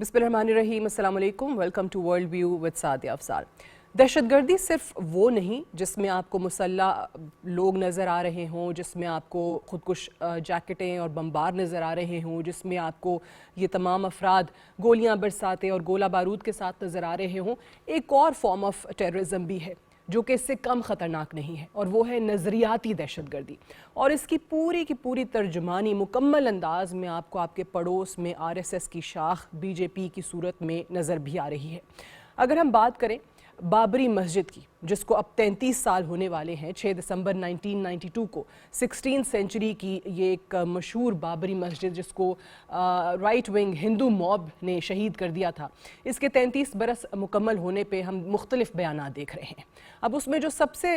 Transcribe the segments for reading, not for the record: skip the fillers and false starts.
बिस्मिल्लाहिर्रहमानिर्रहीम, अस्सलाम वालेकुम, welcome to world view with Sadia Afsar. दहशतगर्दी सिर्फ वो नहीं जिसमें आपको मुसल्लह लोग नज़र आ रहे हों, जिसमें आपको खुदकुश जैकेटें और बमबार नज़र आ रहे हों, जिसमें आपको ये तमाम अफराद गोलियां बरसाते और गोला बारूद के साथ नज़र आ रहे हों। एक और फॉर्म ऑफ टेररिज्म भी है जो कि इससे कम ख़तरनाक नहीं है, और वो है नज़रियाती दहशतगर्दी। और इसकी पूरी की पूरी तर्जुमानी मुकम्मल अंदाज में आपको आपके पड़ोस में RSS की शाख BJP की सूरत में नज़र भी आ रही है। अगर हम बात करें बाबरी मस्जिद की, जिसको अब 33 साल होने वाले हैं, 6 दिसंबर 1992 को 16th सेंचुरी की ये एक मशहूर बाबरी मस्जिद जिसको राइट विंग हिंदू मॉब ने शहीद कर दिया था, इसके 33 बरस मुकम्मल होने पे हम मुख्तलिफ बयानात देख रहे हैं। अब उसमें जो सबसे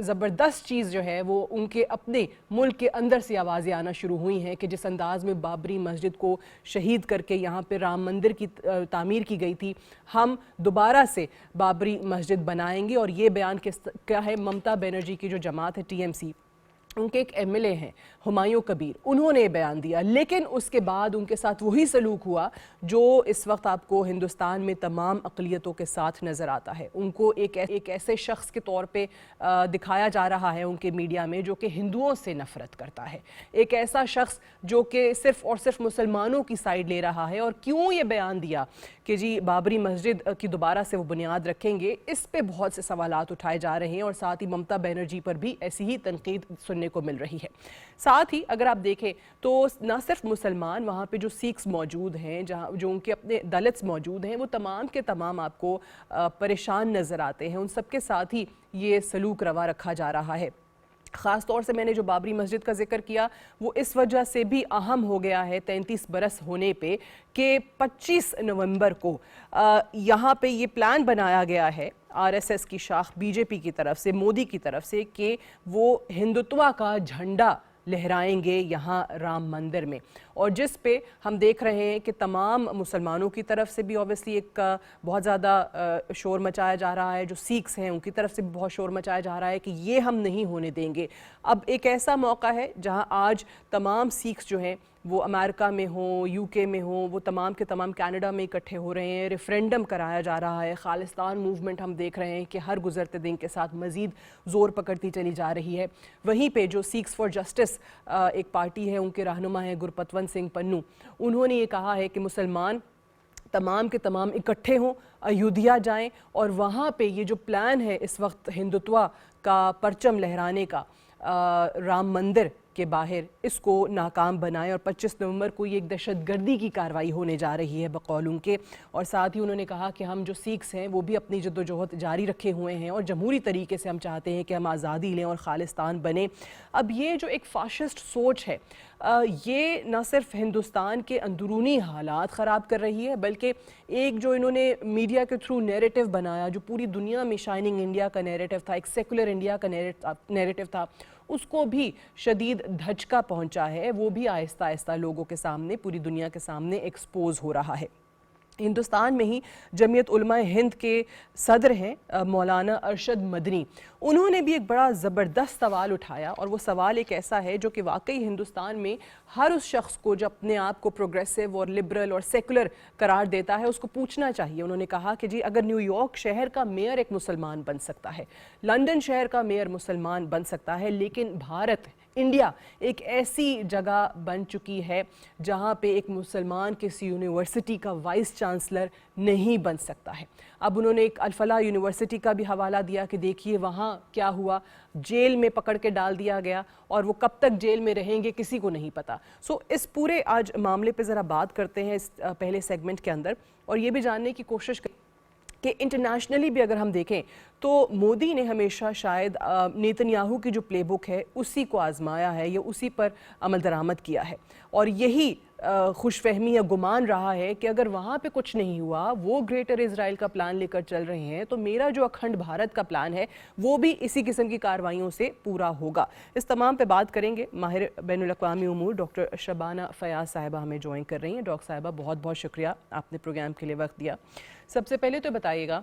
ज़बरदस्त चीज़ जो है वो उनके अपने मुल्क के अंदर से आवाज़ें आना शुरू हुई हैं कि जिस अंदाज़ में बाबरी मस्जिद को शहीद करके यहाँ पे राम मंदिर की तामीर की गई थी, हम दोबारा से बाबरी मस्जिद बनाएंगे। और ये बयान क्या है, ममता बनर्जी की जो जमात है TMC, उनके एक MLA हैं हुमायूं कबीर, उन्होंने बयान दिया। लेकिन उसके बाद उनके साथ वही सलूक हुआ जो इस वक्त आपको हिंदुस्तान में तमाम अक़लियतों के साथ नज़र आता है। उनको एक ऐसे शख्स के तौर पे दिखाया जा रहा है उनके मीडिया में जो कि हिंदुओं से नफ़रत करता है, एक ऐसा शख्स जो कि सिर्फ़ और सिर्फ मुसलमानों की साइड ले रहा है। और क्यों ये बयान दिया कि जी बाबरी मस्जिद की दोबारा से वो बुनियाद रखेंगे, इस पे बहुत से सवालात उठाए जा रहे हैं। और साथ ही ममता बनर्जी पर भी ऐसी ही तनकीद सुनने को मिल रही है। साथ ही अगर आप देखें तो ना सिर्फ मुसलमान, वहाँ पे जो सिख्स मौजूद हैं, जहाँ जो उनके अपने दलित्स मौजूद हैं, वो तमाम के तमाम आपको परेशान नज़र आते हैं। उन सब के साथ ही ये सलूक रवा रखा जा रहा है। ख़ास तौर से मैंने जो बाबरी मस्जिद का जिक्र किया वो इस वजह से भी अहम हो गया है 33 बरस होने पे कि 25 नवंबर को यहाँ पे ये प्लान बनाया गया है RSS की शाख BJP की तरफ से, मोदी की तरफ से, कि वो हिंदुत्व का झंडा लहराएंगे यहाँ राम मंदिर में। और जिस पे हम देख रहे हैं कि तमाम मुसलमानों की तरफ से भी ऑब्वियसली एक बहुत ज़्यादा शोर मचाया जा रहा है, जो सिख्स हैं उनकी तरफ से भी बहुत शोर मचाया जा रहा है कि ये हम नहीं होने देंगे। अब एक ऐसा मौका है जहाँ आज तमाम सिख्स जो हैं वो अमेरिका में हों, UK में हों, वो तमाम के तमाम कनाडा में इकट्ठे हो रहे हैं, रेफरेंडम कराया जा रहा है। खालिस्तान मूवमेंट हम देख रहे हैं कि हर गुजरते दिन के साथ मज़ीद ज़ोर पकड़ती चली जा रही है। वहीं पे जो सिख्स फॉर जस्टिस एक पार्टी है, उनके रहनुमा हैं गुरपतवंत सिंह पन्नू, उन्होंने ये कहा है कि मुसलमान तमाम के तमाम इकट्ठे हों, अयोध्या जाएं और वहाँ पे ये जो प्लान है इस वक्त हिंदुत्व का परचम लहराने का राम मंदिर के बाहर, इसको नाकाम बनाएं। और 25 नवंबर को ये एक दहशतगर्दी की कार्रवाई होने जा रही है बकौल उनके। और साथ ही उन्होंने कहा कि हम जो सिख्स हैं वो भी अपनी जद्दोजहद जारी रखे हुए हैं और जमहूरी तरीके से हम चाहते हैं कि हम आज़ादी लें और खालिस्तान बने। अब ये जो एक फाशिस्ट सोच है ये न सिर्फ हिंदुस्तान के अंदरूनी हालात ख़राब कर रही है, बल्कि एक जो इन्होंने मीडिया के थ्रू नैरेटिव बनाया, जो पूरी दुनिया में शाइनिंग इंडिया का नैरेटिव था, एक सेकुलर इंडिया का नैरेटिव था, उसको भी शदीद धचका पहुंचा है। वो भी आहिस्ता आहिस्ता लोगों के सामने, पूरी दुनिया के सामने एक्सपोज हो रहा है। हिंदुस्तान में ही जमीयत उलमा हिंद के सदर हैं मौलाना अरशद मदनी, उन्होंने भी एक बड़ा ज़बरदस्त सवाल उठाया। और वो सवाल एक ऐसा है जो कि वाकई हिंदुस्तान में हर उस शख्स को जो अपने आप को प्रोग्रेसिव और लिबरल और सेकुलर करार देता है उसको पूछना चाहिए। उन्होंने कहा कि जी अगर न्यूयॉर्क शहर का मेयर एक मुसलमान बन सकता है, लंदन शहर का मेयर मुसलमान बन सकता है, लेकिन भारत, इंडिया एक ऐसी जगह बन चुकी है जहाँ पे एक मुसलमान किसी यूनिवर्सिटी का वाइस चांसलर नहीं बन सकता है। अब उन्होंने एक अल-फलाह यूनिवर्सिटी का भी हवाला दिया कि देखिए वहाँ क्या हुआ, जेल में पकड़ के डाल दिया गया और वो कब तक जेल में रहेंगे किसी को नहीं पता। सो इस पूरे आज मामले पे ज़रा बात करते हैं इस पहले सेगमेंट के अंदर, और ये भी जानने की कोशिश कि इंटरनेशनली भी अगर हम देखें तो मोदी ने हमेशा शायद नेतन्याहू की जो प्लेबुक है उसी को आजमाया है या उसी पर अमल दरामद किया है। और यही खुशफहमी या गुमान रहा है कि अगर वहाँ पे कुछ नहीं हुआ, वो ग्रेटर इजराइल का प्लान लेकर चल रहे हैं, तो मेरा जो अखंड भारत का प्लान है वो भी इसी किस्म की कार्रवाइयों से पूरा होगा। इस तमाम पे बात करेंगे। माहिर बैनुल-अक़वामी उमूर डॉक्टर शबाना फयाज साहिबा हमें ज्वाइन कर रही हैं। डॉक्टर साहिबा बहुत बहुत शुक्रिया, आपने प्रोग्राम के लिए वक्त दिया। सबसे पहले तो बताइएगा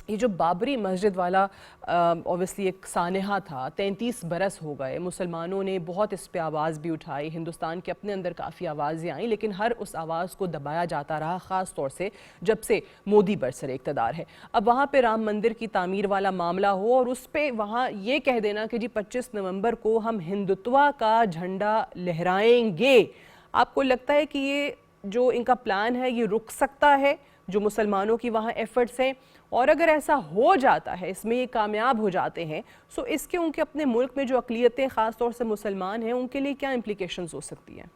ये जो बाबरी मस्जिद वाला ऑब्वियसली एक सानहा था, 33 बरस हो गए, मुसलमानों ने बहुत इस पे आवाज़ भी उठाई, हिंदुस्तान के अपने अंदर काफ़ी आवाज़ें आई, लेकिन हर उस आवाज़ को दबाया जाता रहा, ख़ास तौर से जब से मोदी बरसर इक़्तिदार है। अब वहाँ पे राम मंदिर की तामीर वाला मामला हो और उस पर वहाँ ये कह देना कि जी 25 नवंबर को हम हिंदुत्व का झंडा लहराएंगे, आपको लगता है कि ये जो इनका प्लान है ये रुक सकता है, जो मुसलमानों की वहाँ एफर्ट्स हैं? और अगर ऐसा हो जाता है, इसमें ये कामयाब हो जाते हैं, सो इसके उनके अपने मुल्क में जो अक़लियतें ख़ास तौर से मुसलमान हैं उनके लिए क्या इम्प्लीकेशंस हो सकती हैं?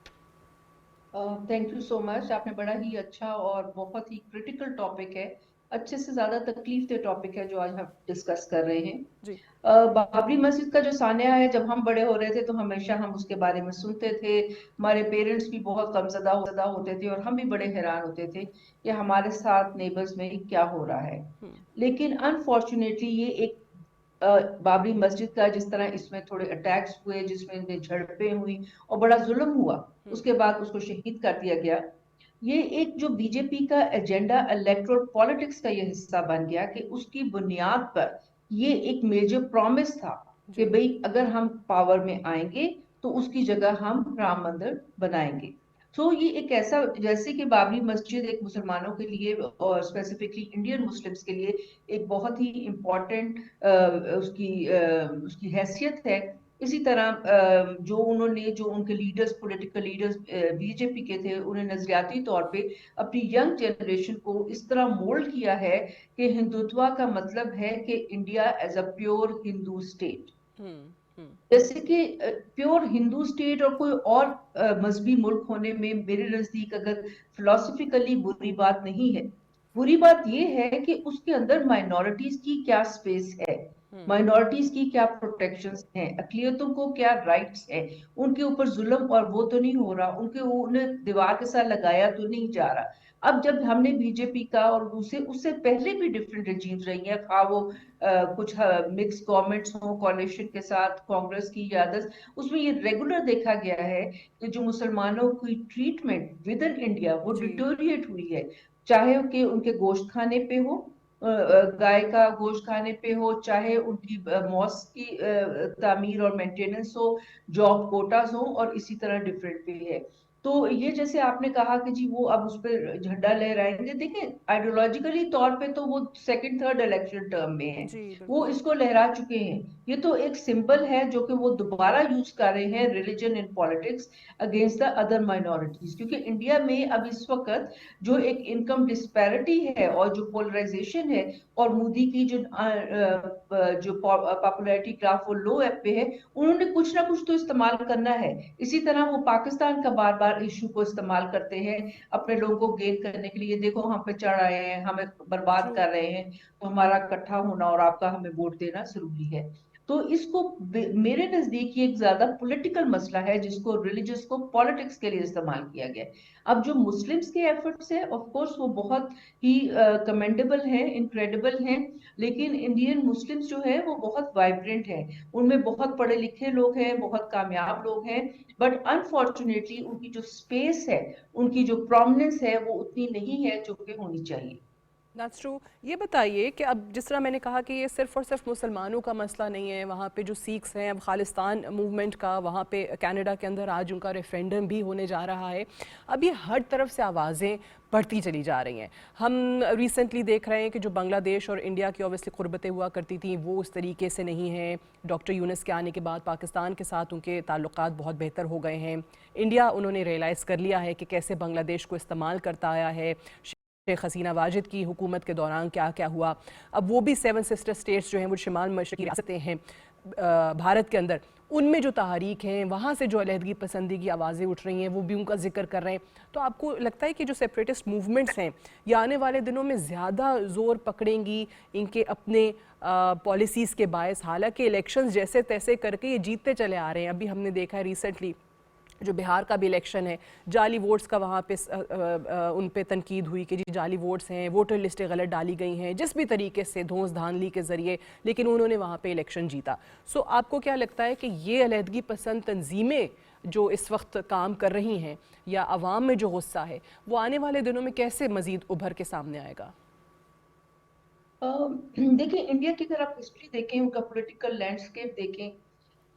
Thank you so much. आपने बड़ा ही अच्छा और बहुत ही क्रिटिकल टॉपिक है, अच्छे से ज्यादा तकलीफ दे टॉपिक है जो आज हम डिस्कस कर रहे हैं। जी। बाबरी मस्जिद का जो सान्या है, जब हम बड़े हो रहे थे तो हमेशा हम उसके बारे में सुनते थे। हमारे पेरेंट्स भी बहुत गमज़दा होते थे और हम भी बड़े हैरान होते थे कि हमारे साथ नेबर्स में क्या हो रहा है। लेकिन अनफॉर्चुनेटली ये एक बाबरी मस्जिद का जिस तरह इसमें थोड़े अटैक्स हुए, जिसमें इनमें झड़पें हुई और बड़ा जुल्म हुआ, उसके बाद उसको शहीद कर दिया गया। ये एक जो बीजेपी का एजेंडा इलेक्टोरल पॉलिटिक्स का ये हिस्सा बन गया कि उसकी बुनियाद पर ये एक मेजर प्रॉमिस था कि जी। भाई अगर हम पावर में आएंगे तो उसकी जगह हम राम मंदिर बनाएंगे। तो ये एक ऐसा, जैसे कि बाबरी मस्जिद एक मुसलमानों के लिए और स्पेसिफिकली इंडियन मुस्लिम्स के लिए एक बहुत ही इम्पोर्टेंट उसकी हैसियत है। इसी तरह जो उन्होंने, जो उनके लीडर्स, पॉलिटिकल लीडर्स बीजेपी के थे, उन्हें नजरियाती तौर पे अपनी यंग जनरेशन को इस तरह मोल्ड किया है कि हिंदुत्व का मतलब है कि India as a pure Hindu state. Hmm. जैसे कि प्योर हिंदू स्टेट और कोई और मजहबी मुल्क होने में मेरे नजदीक अगर फिलोसफिकली बुरी बात नहीं है। बुरी बात यह है कि उसके अंदर माइनॉरिटीज की क्या स्पेस है, माइनॉरिटीज की क्या प्रोटेक्शंस हैं, अकलियतों को क्या राइट्स हैं, उनके ऊपर जुल्म और वो तो नहीं हो रहा, उनके उन्हें दीवार के साथ लगाया तो नहीं जा रहा। अब जब हमने बीजेपी का और दूसरे उससे पहले भी डिफरेंट रजीम्स रही हैं, खा वो कुछ मिक्स गवर्नमेंट्स हो कोalition के साथ, कांग्रेस की या अदर्स, उसमें ये रेगुलर देखा गया है कि जो मुसलमानों की ट्रीटमेंट विद इन इंडिया वो जी। डिटोरिएट हुई है। चाहे कि उनके गोश्त खाने पे हो, गाय का गोश्त खाने पे हो, चाहे उनकी मॉस्क की तामीर और मेंटेनेंस हो, जॉब कोटास हो, और इसी तरह डिफरेंट पे है। तो ये जैसे आपने कहा कि जी वो अब उस पर झंडा लहराएंगे, देखिए आइडियोलॉजिकली तौर पे तो वो सेकंड थर्ड इलेक्शन टर्म में है, जी वो बिल्कुल। इसको लहरा चुके हैं। ये तो एक सिंबल है जो कि वो दोबारा यूज कर रहे हैं religion in politics against the other minorities, क्योंकि इंडिया में अब इस वक्त जो एक इनकम डिस्पैरिटी है और जो पोलराइजेशन है, और मोदी की जो पॉपुलैरिटी ग्राफ वो लो पे है, उन्होंने कुछ ना कुछ तो इस्तेमाल करना है। इसी तरह वो पाकिस्तान का बार बार इशू को इस्तेमाल करते हैं अपने लोगों को गेन करने के लिए। देखो हम पे चढ़ आए हैं, हमें बर्बाद ट्रू। कर रहे हैं, तो हमारा इकट्ठा होना और आपका हमें वोट देना जरूरी है। तो इसको मेरे नजदीक ये एक ज्यादा पॉलिटिकल मसला है जिसको रिलीजियस को पॉलिटिक्स के लिए इस्तेमाल किया गया है। अब जो मुस्लिम्स के एफर्ट्स है, ऑफ कोर्स वो बहुत ही कमेंडेबल है, इनक्रेडिबल है। लेकिन इंडियन मुस्लिम्स जो है वो बहुत वाइब्रेंट है, उनमें बहुत पढ़े लिखे लोग हैं, बहुत कामयाब लोग हैं। बट अनफॉर्चुनेटली उनकी जो स्पेस है, उनकी जो प्रोमिनेंस है, वो उतनी नहीं है जो कि होनी चाहिए। That's true. ये बताइए कि अब जिस तरह मैंने कहा कि ये सिर्फ़ और सिर्फ मुसलमानों का मसला नहीं है, वहाँ पे जो सिख्स हैं, अब खालिस्तान मूवमेंट का वहाँ पे कनाडा के अंदर आज उनका रेफरेंडम भी होने जा रहा है। अब ये हर तरफ से आवाज़ें बढ़ती चली जा रही हैं। हम रिसेंटली देख रहे हैं कि जो बांग्लादेश और इंडिया की ऑब्वियसली क़ुरबतें हुआ करती थी वो उस तरीके से नहीं हैं। डॉक्टर यूनुस के आने के बाद पाकिस्तान के साथ उनके ताल्लुकात बहुत बेहतर हो गए हैं। इंडिया उन्होंने रियलाइज़ कर लिया है कि कैसे बांग्लादेश को इस्तेमाल करता आया है। शेख हसीना वाजिद की हुकूमत के दौरान क्या क्या हुआ, अब वो भी 7 सिस्टर स्टेट्स जो हैं वो शिमाल मशरक़ी रियासतें हैं भारत के अंदर, उनमें जो तहरीक हैं, वहाँ से जो अलहदगी पसंदी की आवाज़ें उठ रही हैं वो भी उनका जिक्र कर रहे हैं। तो आपको लगता है कि जो सेपरेटिस्ट मूवमेंट्स हैं ये आने वाले दिनों में ज़्यादा ज़ोर पकड़ेंगी इनके अपने पॉलिसीज़ के बायस, हालांकि इलेक्शंस जैसे तैसे करके ये जीतते चले आ रहे हैं। अभी हमने देखा है रिसेंटली जो बिहार का भी इलेक्शन है, जाली वोट्स का वहाँ पे उन पे तनकीद हुई कि जी जाली वोट्स हैं, वोटर लिस्टें गलत डाली गई हैं, जिस भी तरीके से धौंस धांधली के ज़रिए, लेकिन उन्होंने वहाँ पे इलेक्शन जीता। सो आपको क्या लगता है कि ये अलहदगी पसंद तंजीमें जो इस वक्त काम कर रही हैं या आवाम में जो गुस्सा है वो आने वाले दिनों में कैसे मज़ीद उभर के सामने आएगा? देखिए, इंडिया की अगर आप हिस्ट्री देखें, उनका पॉलिटिकल लैंडस्केप देखें,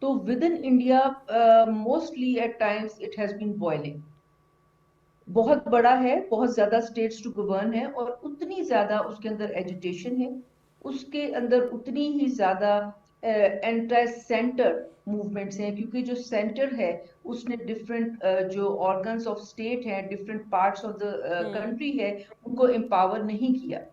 तो within India mostly at times it has been boiling. बहुत बड़ा है, बहुत ज्यादा स्टेट्स टू गवर्न है, और उतनी ज्यादा उसके अंदर एजुटेशन है, उसके अंदर उतनी ही ज्यादा एंटी सेंटर मूवमेंट्स हैं, क्योंकि जो सेंटर है उसने डिफरेंट जो ऑर्गन्स ऑफ स्टेट हैं, different parts of the hmm. Country है, उनको एम्पावर नहीं किया।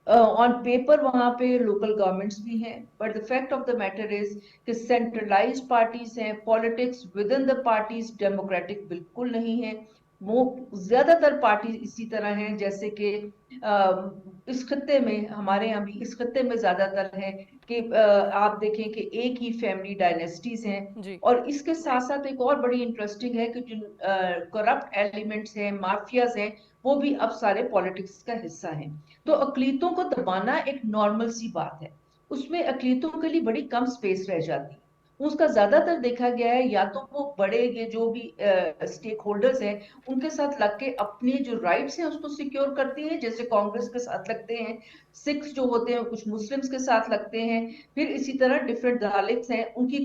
ऑन पेपर वहां पे लोकल गवर्नमेंट्स भी हैं, but the fact of the matter is कि सेंट्रलाइज्ड पार्टीज हैं, politics with in the parties democratic बिल्कुल नहीं है। वो ज्यादातर पार्टी इसी तरह हैं जैसे कि इस खत्ते में, हमारे यहाँ भी इस खत्ते में ज्यादातर है कि आप देखें कि एक ही फैमिली डायनेस्टीज हैं। जी। और इसके साथ साथ एक और बड़ी इंटरेस्टिंग है कि जो करप्ट एलिमेंट्स हैं, माफियाज हैं, वो भी अब सारे पॉलिटिक्स का हिस्सा हैं। तो अकलीतों को दबाना एक नॉर्मल सी बात है, उसमें अकलीतों के लिए बड़ी कम स्पेस रह जाती है। उसका ज्यादातर देखा गया है, या तो वो बड़े ये जो भी स्टेक होल्डर्स हैं उनके साथ लग के अपने जो राइट्स हैं उसको सिक्योर करती हैं, जैसे कांग्रेस के साथ लगते हैं, सिख्स जो होते हैं कुछ मुस्लिम्स के साथ लगते हैं, फिर इसी तरह डिफरेंट दलित्स हैं उनकी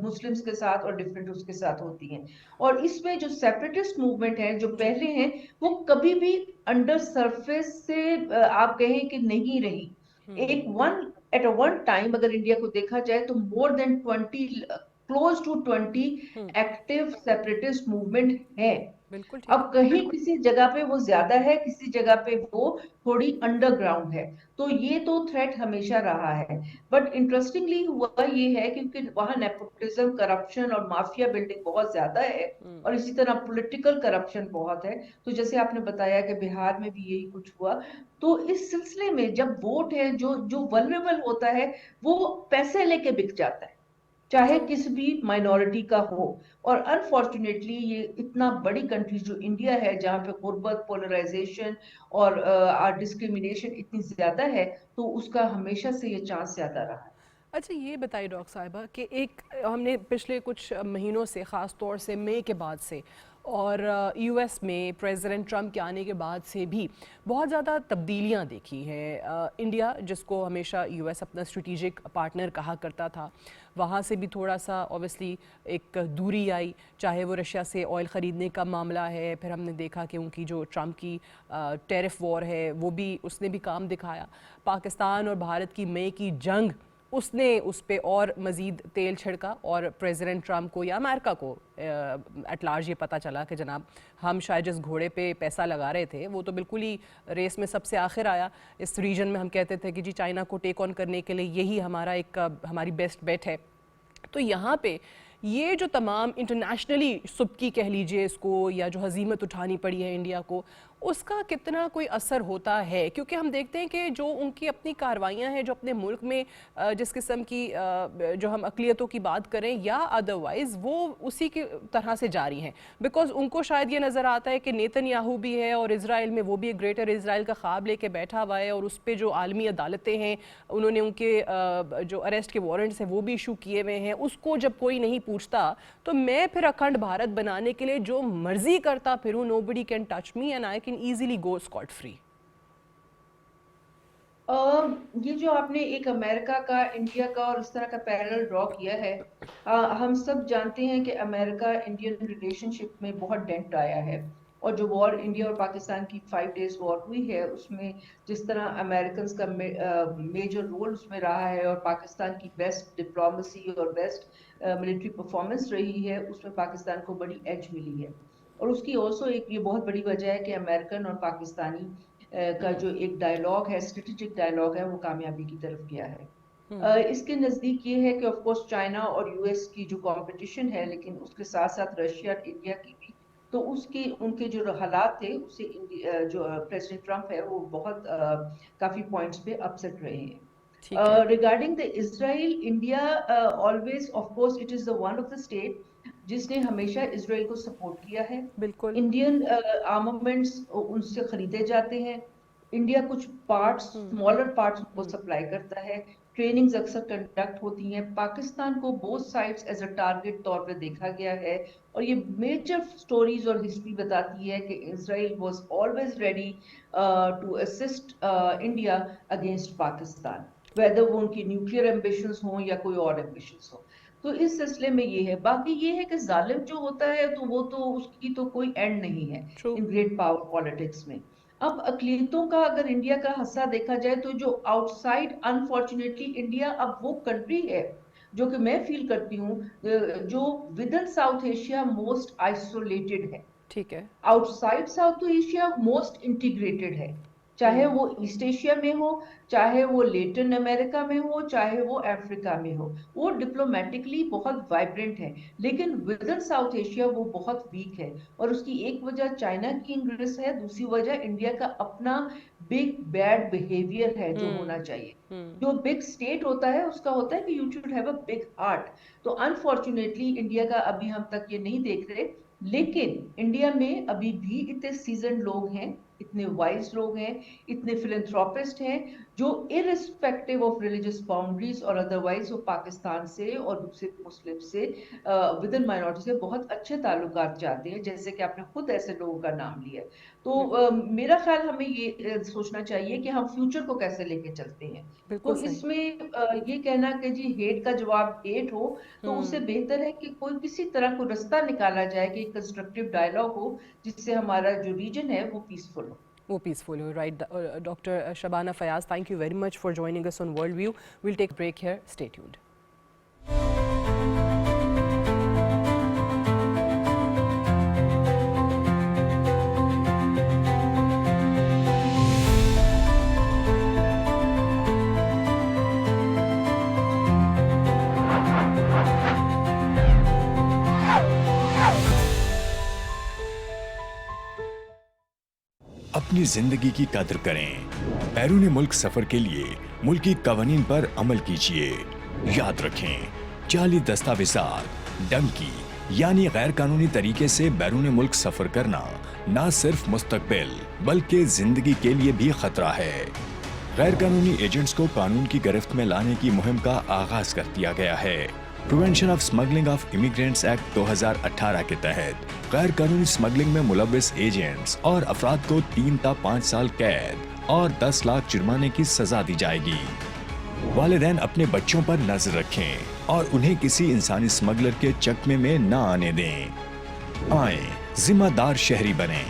मुस्लिम्स के साथ और डिफरेंट उसके साथ होती हैं। और इसमें जो सेपरेटिस्ट मूवमेंट है जो जी। पहले हैं, वो कभी भी अंडर सरफेस से आप कहें कि नहीं रही। हम्म। एक one at a one time अगर इंडिया को देखा जाए तो more than 20, close to 20 hmm. Active separatist movement है। बिल्कुल ठीक अब है। कहीं किसी जगह पे वो ज्यादा है, किसी जगह पे वो थोड़ी अंडरग्राउंड है। तो ये तो थ्रेट हमेशा रहा है। बट इंटरेस्टिंगली हुआ ये है क्योंकि वहां नेपोटिज्म, करप्शन और माफिया बिल्डिंग बहुत ज्यादा है, हम्म। और इसी तरह पॉलिटिकल करप्शन बहुत है। तो जैसे आपने बताया कि बिहार में भी यही कुछ हुआ, तो इस सिलसिले में जब वोट है, जो जो वल्नरेबल होता है वो पैसे लेके बिक जाता है, चाहे तो किस भी माइनॉरिटी का हो। और अनफॉर्चुनेटली ये इतना बड़ी कंट्री जो इंडिया है, जहाँ पे गुर्बत, पोलराइजेशन और डिस्क्रिमिनेशन इतनी ज्यादा है, तो उसका हमेशा से ये चांस ज्यादा रहा है। अच्छा, ये बताइए डॉक्टर साहिबा कि एक हमने पिछले कुछ महीनों से, ख़ास तौर से मई के बाद से और यूएस में प्रेसिडेंट ट्रम्प के आने के बाद से भी बहुत ज़्यादा तब्दीलियां देखी हैं। इंडिया, जिसको हमेशा यूएस अपना स्ट्रेटेजिक पार्टनर कहा करता था, वहाँ से भी थोड़ा सा ऑब्वियसली एक दूरी आई, चाहे वो रशिया से ऑयल ख़रीदने का मामला है, फिर हमने देखा कि उनकी जो ट्रम्प की टेरिफ वॉर है वो भी, उसने भी काम दिखाया। पाकिस्तान और भारत की मई की जंग, उसने उस पर और मज़ीद तेल छिड़का, और प्रेसिडेंट ट्रम्प को या अमेरिका को एट लार्ज ये पता चला कि जनाब, हम शायद जिस घोड़े पे पैसा लगा रहे थे वो तो बिल्कुल ही रेस में सबसे आखिर आया। इस रीजन में हम कहते थे कि जी चाइना को टेक ऑन करने के लिए यही हमारा एक हमारी बेस्ट बेट है। तो यहाँ पे ये जो तमाम इंटरनेशनली सुबकी कह लीजिए इसको, या जो हजीमत उठानी पड़ी है इंडिया को, उसका कितना कोई असर होता है? क्योंकि हम देखते हैं कि जो उनकी अपनी कार्रवाइयाँ हैं, जो अपने मुल्क में जिस किस्म की जो हम अक़लियतों की बात करें या अदरवाइज़, वो उसी की तरह से जारी हैं। बिकॉज उनको शायद ये नज़र आता है कि नेतन्याहू भी है और इसराइल में वो भी एक ग्रेटर इसराइल का ख्वाब लेके बैठा हुआ है, और उस पर जो आलमी अदालतें हैं उन्होंने उनके जो अरेस्ट के वारंट्स हैं वो भी इशू किए हुए हैं, उसको जब कोई नहीं पूछता तो मैं फिर अखंड भारत बनाने के लिए जो मर्जी करता फिरूं, nobody can touch me and I can easily go scot free. ये जो आपने एक अमेरिका का, इंडिया का और इस तरह का पैरेलल ड्रॉ किया है, हम सब जानते हैं कि अमेरिका इंडियन रिलेशनशिप में बहुत डेंट आया है। और जो वॉर इंडिया और पाकिस्तान की 5 डेज वॉर हुई है, उसमें जिस तरह अमेरिकन का मेजर रोल उसमें रहा है, और पाकिस्तान की बेस्ट डिप्लोमेसी और बेस्ट मिलिट्री परफॉर्मेंस रही है, उसमें पाकिस्तान को बड़ी एज मिली है। और उसकी ऑल्सो एक ये बहुत बड़ी वजह है कि अमेरिकन और पाकिस्तानी का जो एक डायलॉग है, स्ट्रेटेजिक डायलॉग है, वो कामयाबी की तरफ गया है। इसके नजदीक ये है कि ऑफ कोर्स चाइना और यूएस की जो कंपटीशन है, लेकिन उसके साथ साथ रशिया और इंडिया की भी, तो उसके उनके जो हालात थे उससे जो प्रेसिडेंट ट्रम्प है वो बहुत काफी पॉइंट्स पे अपसेट रहे हैं। ठीक है। Regarding the Israel India, always of course it is the one of the state जिसने हमेशा इसराइल को सपोर्ट किया है। बिल्कुल। इंडियन आर्मामेंट्स उनसे खरीदे जाते हैं। इंडिया कुछ पार्ट्स, स्मॉलर पार्ट्स उनको सप्लाई करता है। ट्रेनिंग्स अक्सर कंडक्ट होती हैं। पाकिस्तान को both sides as a target तौर पे देखा गया है, और ये मेजर स्टोरीज और हिस्ट्री बताती है कि Israel was always ready to assist India against Pakistan, whether वो उनकी न्यूक्लियर एम्बिशंस हों या कोई और एम्बिशंस हो। तो इस सिलसिले में ये है। बाकी ये है कि जालिम जो होता है तो वो तो उसकी तो कोई एंड नहीं है true. In great power politics में। अब अकलीतों का अगर इंडिया का हिस्सा देखा जाए तो जो आउटसाइड, अनफॉर्चुनेटली इंडिया अब वो कंट्री है जो कि मैं फील करती हूँ जो with in south Asia most isolated है, ठीक है। Outside south Asia most integrated है। चाहे वो ईस्ट एशिया में हो, चाहे वो लेटिन अमेरिका में हो, चाहे वो अफ्रीका में हो, वो डिप्लोमेटिकली बहुत वाइब्रेंट है। लेकिन विद इन साउथ एशिया वो बहुत वीक है, और उसकी एक वजह चाइना की इंग्रेस है, दूसरी वजह इंडिया का अपना बिग बैड बिहेवियर है जो होना चाहिए। जो बिग स्टेट होता है उसका होता है कि you should have a big heart. तो अनफॉर्चुनेटली इंडिया का अभी हम तक ये नहीं देख रहे। लेकिन इंडिया में अभी भी इतने सीजन लोग हैं, इतने वाइज लोग हैं, इतने फिलेंथ्रोपिस्ट हैं जो इररिस्पेक्टिव ऑफ रिलीजियस बाउंड्रीज और अदरवाइज वो पाकिस्तान से और दूसरे मुस्लिम से विद इन माइनॉरिटी से बहुत अच्छे ताल्लुकात चाहते हैं, जैसे कि आपने खुद ऐसे लोगों का नाम लिया। तो मेरा ख्याल हमें ये सोचना चाहिए कि हम फ्यूचर को कैसे लेके चलते हैं। बिल्कुल तो सही। इसमें ये कहना कि जी हेट का जवाब हेट हो, तो उससे बेहतर है कि कोई किसी तरह को रास्ता निकाला जाए कि कंस्ट्रक्टिव डायलॉग हो जिससे हमारा जो रीजन है वो पीसफुल हो। वो पीसफुल हो, right. Doctor Shabana Fayaz, thank you very much for joining us on world view. Will take break here, stay tuned. अपनी जिंदगी की कद्र करें। बैरून मुल्क सफर के लिए मुल्की कवानीन पर अमल कीजिए। याद रखें, जाली दस्तावेजात, डंकी यानी गैर कानूनी तरीके से बैरून मुल्क सफर करना न सिर्फ मुस्तकबिल बल्कि जिंदगी के लिए भी खतरा है। गैर कानूनी एजेंट्स को कानून की गिरफ्त में लाने की मुहिम का आगाज कर दिया गया है। Prevention of smuggling of immigrants act 2018 के तहत गैर कानूनी स्मगलिंग में मुलविस एजेंट्स और अफराद को 3 ta 5 साल कैद और 10 लाख जुर्माने की सजा दी जाएगी। वालिदैन अपने बच्चों पर नजर रखें और उन्हें किसी इंसानी स्मगलर के चकमे में न आने दें। आए जिम्मेदार शहरी बने,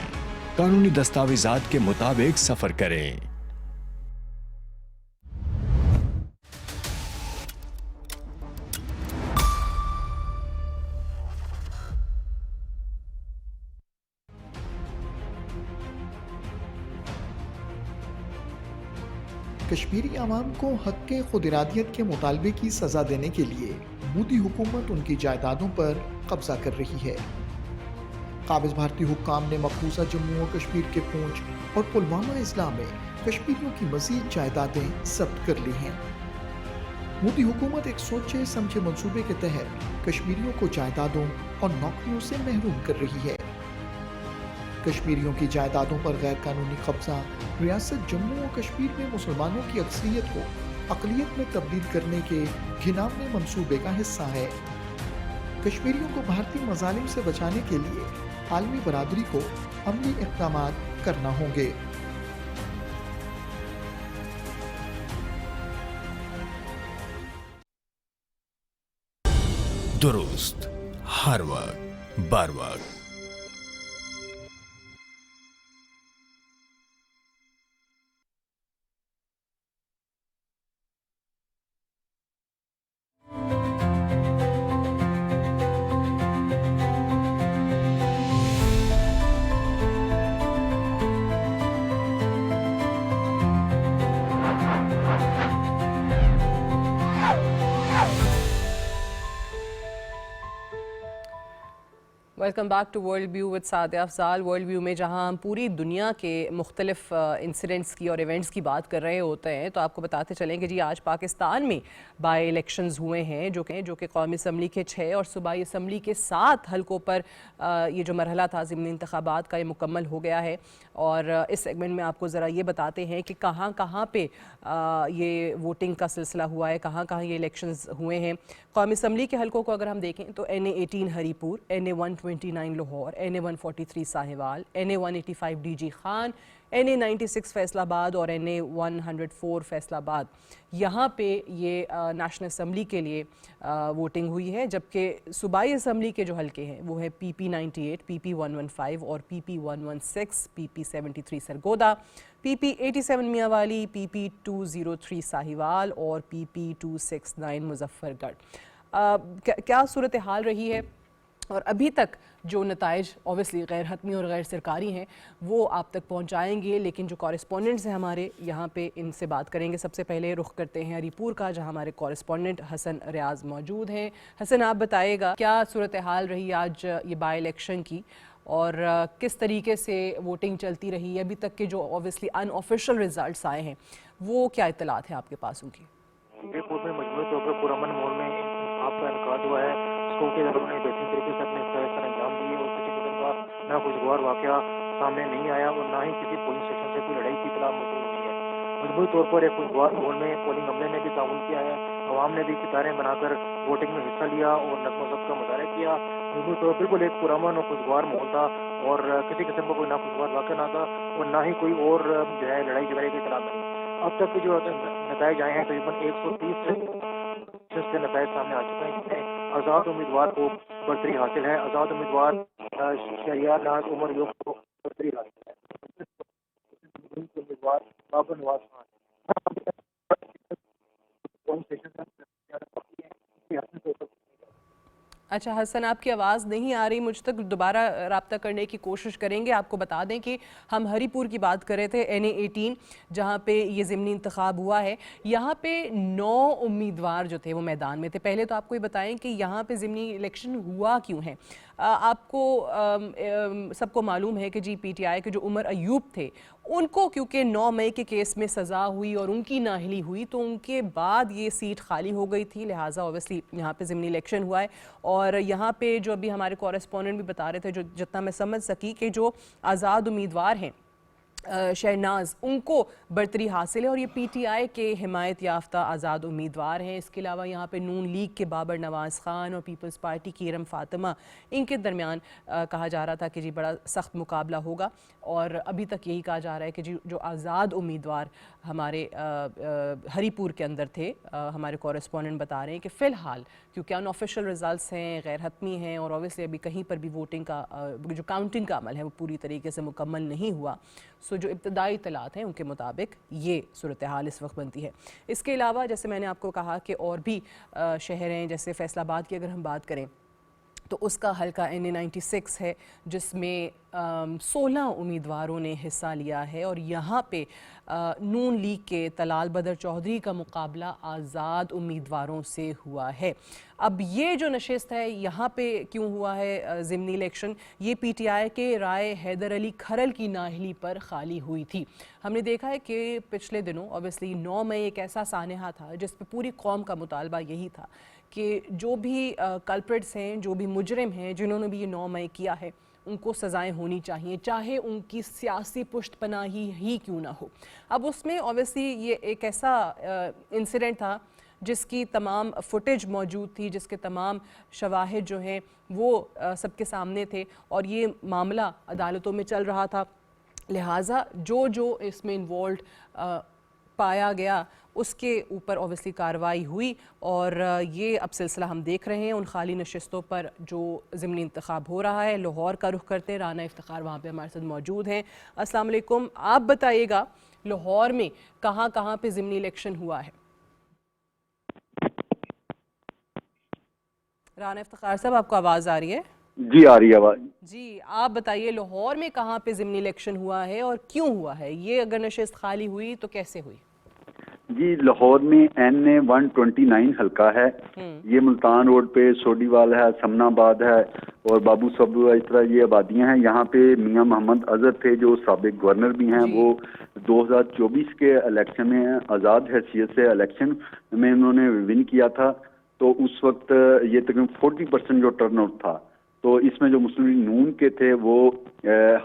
कानूनी दस्तावेजात के मुताबिक सफर करें। कश्मीरी आवाम को हक के खुद इरादियत के मुतालबे की सजा देने के लिए मोदी हुकूमत उनकी जायदादों पर कब्जा कर रही है। काबिज भारतीय हुक्काम ने मकबूजा जम्मू और कश्मीर के पूंछ और पुलवामा इजला में कश्मीरियों की मजीद जायदादें जब्त कर ली हैं। मोदी हुकूमत एक सोचे समझे मंसूबे के तहत कश्मीरियों को जायदादों और नौकरियों से महरूम कर रही है। कश्मीरियों की जायदादों पर गैर कानूनी कब्जा रियासत जम्मू और कश्मीर में मुसलमानों की अक्सरियत को अकलियत में तब्दील करने के घिनौने मंसूबे का हिस्सा है। कश्मीरियों को भारतीय मजालिम से बचाने के लिए आलमी बरादरी को अमली इक़दाम करना होंगे। दुरुस्त, हर वक्त, बर वक्त। Welcome back to world view with Sadia Afzal. World view में जहां हम पूरी दुनिया के मुख्तलिफ इंसिडेंट्स की और इवेंट्स की बात कर रहे होते हैं, तो आपको बताते चलें कि जी आज पाकिस्तान में बाई इलेक्शंस हुए हैं जो कि कौमी असम्बली के 6 और सूबाई असम्बली के 7 हलकों पर ये जो मरहला था ज़िमनी इंतखाबात का, ये मुकम्मल हो गया है। और इस सेगमेंट में आपको ज़रा ये बताते हैं कि कहाँ कहाँ पे ये वोटिंग का सिलसिला हुआ है, कहाँ कहाँ ये इलेक्शंस हुए हैं। कौमी असम्बली के हलकों को अगर हम देखें तो NA 18 Haripur, NA 129 Lahore, NA 143 Sahiwal, NA 185 DG Khan, NA 96 Faisalabad और NA 104 फैसलाबाद, यहाँ पे ये नेशनल असम्बली के लिए वोटिंग हुई है। जबकि सूबाई असम्बली के जो हलके हैं वो है PP 98, PP 115 और PP 116, PP 73 Sargodha, PP 87 Mianwali, PP 203 Sahiwal और PP 269 मुजफ्फरगढ़। क्या सूरत हाल रही है और अभी तक जो नताइज ऑब्वियसली गैर हतमी और गैर सरकारी हैं वो आप तक पहुंचाएंगे, लेकिन जो कॉरेस्पॉन्डेंट्स हैं हमारे यहाँ पे इनसे बात करेंगे। सबसे पहले रुख करते हैं हरीपुर का, जहाँ हमारे कॉरेस्पॉन्डेंट हसन रियाज मौजूद हैं। हसन, आप बताइएगा क्या सूरत हाल रही आज ये बाई इलेक्शन की और किस तरीके से वोटिंग चलती रही? अभी तक के जो ऑब्वियसली अनऑफिशियल रिजल्ट्स आए हैं वो क्या इत्तलात हैं आपके पास उनकी? हरीपुर में मजबूत तौर पर पुरअमन माहौल में आपका इनकाद हुआ है। स्कूल के इदारों ने बेहतरीन तरीके से अपने फैसले अंजाम दिए और किसी किस्म का नाखुशगवार वाकया सामने नहीं आया और ना ही किसी पोलिंग स्टेशन से कोई लड़ाई की इतला मौजूद हुई है। मजबूत तौर पर एक खुशगवार माहौल में पोलिंग अमले ने भी ताउन किया है, अवाम ने भी कितारें बनाकर वोटिंग में हिस्सा लिया और नज़्म ज़ब्त का मुजाहरा किया। मजबूत तौर पर बिल्कुल एक पुरअमन और खुशगवार माहौल था और किसी किस्म का कोई नाखुशगवार वाकया ना था और ना ही कोई और जो है लड़ाई झगड़े की इतला मिली। अब तक के जो नताइज आए हैं तकरीबन 130 से नताइज सामने आ चुके हैं, जिसमें आज़ाद उम्मीदवार को बरतरी हासिल है। आज़ाद उम्मीदवार शहरियार नाज उमर योग को बरतरी हासिल है। उम्मीदवार बाबर नवाज खान अच्छा हसन, आपकी आवाज़ नहीं आ रही मुझ तक, दोबारा रब्ता करने की कोशिश करेंगे। आपको बता दें कि हम हरीपुर की बात कर रहे थे, NA 18 जहाँ पे ये ज़िमनी इंतखाब हुआ है। यहाँ पे 9 उम्मीदवार जो थे वो मैदान में थे। पहले तो आपको ये बताएं कि यहाँ पे ज़िमनी इलेक्शन हुआ क्यों है। आपको सबको मालूम है कि जी PTI के जो उमर अयूब थे उनको क्योंकि 9 मई के केस में सज़ा हुई और उनकी नाअहली हुई तो उनके बाद ये सीट खाली हो गई थी, लिहाजा ऑब्वियसली यहाँ पे ज़िमनी इलेक्शन हुआ है। और यहाँ पे जो अभी हमारे कॉरेस्पॉन्डेंट भी बता रहे थे, जो जितना मैं समझ सकी कि जो आज़ाद उम्मीदवार हैं शहनाज, उनको बरतरी हासिल है और ये PTI के हिमायत याफ्ता आज़ाद उम्मीदवार हैं। इसके अलावा यहाँ पे नून लीग के बाबर नवाज़ ख़ान और पीपल्स पार्टी की इरम फातिमा, इनके दरमियान कहा जा रहा था कि जी बड़ा सख्त मुकाबला होगा और अभी तक यही कहा जा रहा है कि जी जो आज़ाद उम्मीदवार हमारे हरीपुर के अंदर थे, हमारे कॉरेस्पॉन्डेंट बता रहे हैं कि फ़िलहाल क्योंकि अनऑफिशियल रिज़ल्ट्स हैं, गैर हतमी हैं और ऑब्वियसली अभी कहीं पर भी वोटिंग का जो काउंटिंग का अमल है वो पूरी तरीके से मुकम्मल नहीं हुआ। सो जो इब्तदाई इत्तलात हैं उनके मुताबिक ये सूरत हाल इस वक्त बनती है। इसके अलावा जैसे मैंने आपको कहा कि और भी शहर हैं, जैसे फैसलाबाद की अगर हम बात करें तो उसका हल्का NA 96 है जिसमें 16 उम्मीदवारों ने हिस्सा लिया है और यहाँ पे नून लीग के तलाल बदर चौधरी का मुकाबला आज़ाद उम्मीदवारों से हुआ है। अब ये जो नशिस्त है यहाँ पे क्यों हुआ है ज़िमनी इलेक्शन, ये PTI के राय हैदर अली खरल की नाअहली पर खाली हुई थी। हमने देखा है कि पिछले दिनों ऑब्वियसली 9 मई एक ऐसा सानहा था जिस पर पूरी कौम का मुतालबा यही था कि जो भी कल्प्रिट्स हैं, जो भी मुजरिम हैं, जिन्होंने भी ये 9 मई किया है उनको सज़ाएं होनी चाहिए, चाहे उनकी सियासी पुष्टपनाही ही क्यों ना हो। अब उसमें ऑब्वियसली ये एक ऐसा इंसिडेंट था जिसकी तमाम फुटेज मौजूद थी, जिसके तमाम शवाहिद जो हैं वो सबके सामने थे और ये मामला अदालतों में चल रहा था। लिहाजा जो इसमें इन्वॉल्व पाया गया उसके ऊपर ऑब्वियसली कार्रवाई हुई और ये अब सिलसिला हम देख रहे हैं उन खाली नशिस्तों पर जो ज़िमनी इंतखाब हो रहा है। लाहौर का रुख करते हैं, राना इफ्तिखार वहाँ पे हमारे साथ मौजूद हैं। अस्सलाम वालेकुम, आप बताइएगा लाहौर में कहाँ कहाँ पे ज़िमनी इलेक्शन हुआ है? राना इफ्तिखार साहब, आपको आवाज़ आ रही है? जी आ रही है आवाज़। जी, आप बताइए लाहौर में कहाँ पे ज़िमनी इलेक्शन हुआ है और क्यों हुआ है? ये अगर नशिस्त खाली हुई तो कैसे हुई? जी, लाहौर में NA-129 हल्का है। ये मुल्तान रोड पे सोडीवाल है, समनाबाद है और बाबू सबू, इस तरह ये आबादियां हैं। यहाँ पे मियां मोहम्मद अजहर थे जो साबिक गवर्नर भी हैं, वो 2024 के इलेक्शन में आज़ाद हैसियत से इलेक्शन में उन्होंने विन किया था। तो उस वक्त ये तकरीबन 40% जो टर्नआउट था, तो इसमें जो मुस्लिम लीग नून के थे वो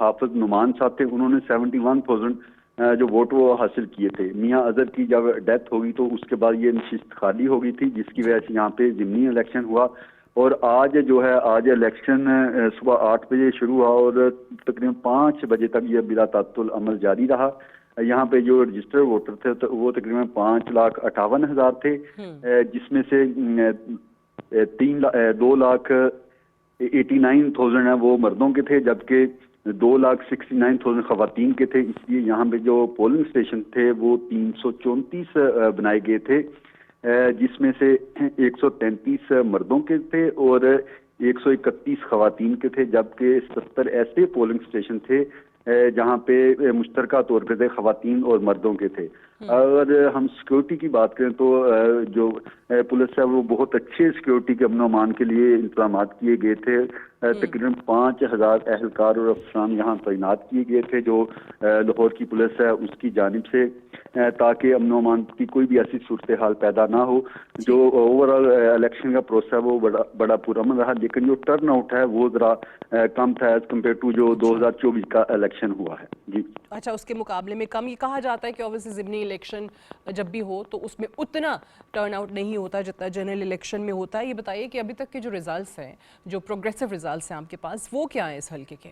हाफिज नुमान साहब थे, उन्होंने 71,000 जो वोट वो हासिल किए थे। मियां अजहर की जब डेथ होगी तो उसके बाद ये नशिस्त खाली हो गई थी, जिसकी वजह से यहाँ पे ज़िमनी इलेक्शन हुआ। और आज जो है, आज इलेक्शन सुबह 8 बजे शुरू हुआ और तकरीबन 5 बजे तक ये बिला तातुल अमल जारी रहा। यहाँ पे जो रजिस्टर्ड वोटर थे तो वो तकरीबन 5,58,000 थे, जिसमें से 2,89,000 है वो मर्दों के थे, जबकि 2,69,000 खवातीन के थे। इसलिए यहाँ पे जो पोलिंग स्टेशन थे वो 334 बनाए गए थे, जिसमें से 133 मर्दों के थे और 131 खवातीन के थे, जबकि 70 ऐसे पोलिंग स्टेशन थे जहाँ पे मुश्तरका तौर पे थे खवातीन और मर्दों के थे। अगर हम सिक्योरिटी की बात करें तो जो पुलिस है वो बहुत अच्छे सिक्योरिटी के अमन अमान के लिए इंतजाम किए गए थे। तकरीबन 5,000 एहलकार और अफसरान यहाँ तैनात किए गए थे जो लाहौर की पुलिस है उसकी जानिब से, ताकि अमन अमान की कोई भी ऐसी सूरत हाल पैदा ना हो। जो ओवरऑल इलेक्शन का प्रोसेस है वो बड़ा पुरअमन रहा, लेकिन जो टर्न आउट है वो ज़रा कम था एज कम्पेयर टू जो 2024 का इलेक्शन हुआ है। जी अच्छा, उसके मुकाबले में कम। ये कहा जाता है कि ऑब्वियसली ज़िमनी इलेक्शन जब भी हो तो उसमें उतना टर्न आउट नहीं होता जितना जनरल इलेक्शन में होता है। ये बताइए कि अभी तक के जो रिजल्ट्स हैं, जो प्रोग्रेसिव रिजल्ट्स हैं आपके पास, वो क्या है इस हल्के के?